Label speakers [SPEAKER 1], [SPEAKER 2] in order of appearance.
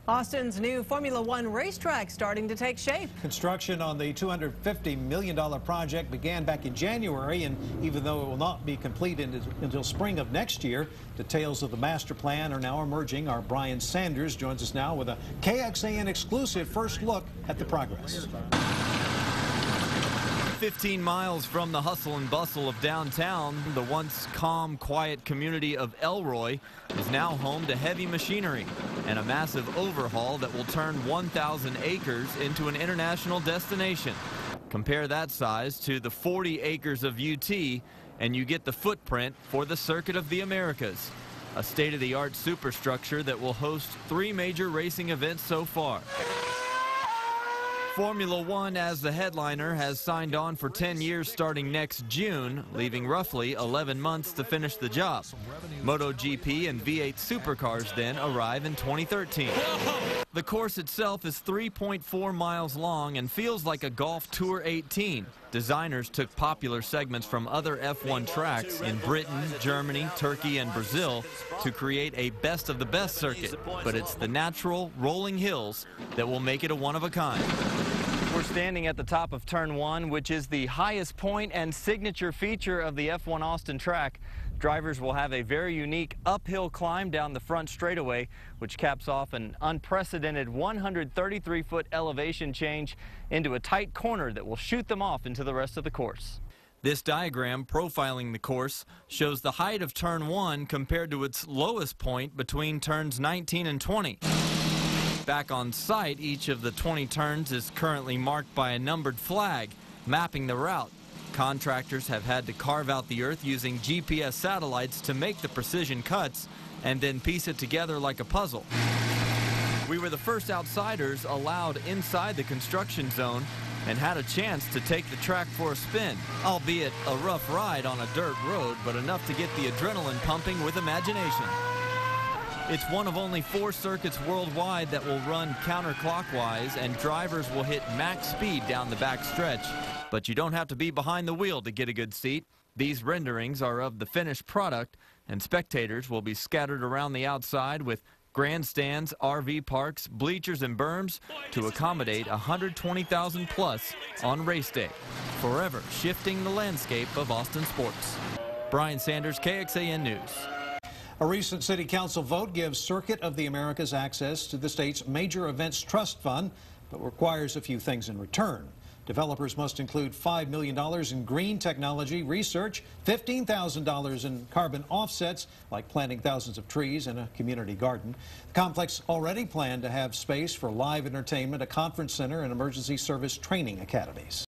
[SPEAKER 1] Austin's new Formula One racetrack starting to take shape.
[SPEAKER 2] Construction on the $250 million project began back in January, and even though it will not be complete until spring of next year, details of the master plan are now emerging. Our Brian Sanders joins us now with a KXAN exclusive first look at the progress.
[SPEAKER 3] 15 miles from the hustle and bustle of downtown, the once calm, quiet community of Elroy is now home to heavy machinery and a massive overhaul that will turn 1,000 acres into an international destination. Compare that size to the 40 acres of UT, and you get the footprint for the Circuit of the Americas, a state-of-the-art superstructure that will host 3 major racing events so far. Formula One, as the headliner, has signed on for 10 years starting next June, leaving roughly 11 months to finish the job. MotoGP and V8 supercars then arrive in 2013. The course itself is 3.4 miles long and feels like a Golf Tour 18. Designers took popular segments from other F1 tracks in Britain, Germany, Turkey, and Brazil to create a best of the best circuit. But it's the natural rolling hills that will make it a one-of-a-kind. We're standing at the top of Turn 1, which is the highest point and signature feature of the F1 Austin track. Drivers will have a very unique uphill climb down the front straightaway, which caps off an unprecedented 133-foot elevation change into a tight corner that will shoot them off into the rest of the course. This diagram profiling the course shows the height of Turn 1 compared to its lowest point between turns 19 and 20. Back on site, each of the 20 turns is currently marked by a numbered flag, mapping the route. Contractors have had to carve out the earth using GPS satellites to make the precision cuts and then piece it together like a puzzle. We were the first outsiders allowed inside the construction zone and had a chance to take the track for a spin, albeit a rough ride on a dirt road, but enough to get the adrenaline pumping with imagination. It's one of only 4 circuits worldwide that will run counterclockwise, and drivers will hit max speed down the back stretch. But you don't have to be behind the wheel to get a good seat. These renderings are of the finished product, and spectators will be scattered around the outside with grandstands, RV parks, bleachers, and berms to accommodate 120,000 plus on race day, forever shifting the landscape of Austin sports. Brian Sanders, KXAN News.
[SPEAKER 2] A recent city council vote gives Circuit of the Americas access to the state's major events trust fund, but requires a few things in return. Developers must include $5 million in green technology research, $15,000 in carbon offsets, like planting thousands of trees in a community garden. The complex already planned to have space for live entertainment, a conference center, and emergency service training academies.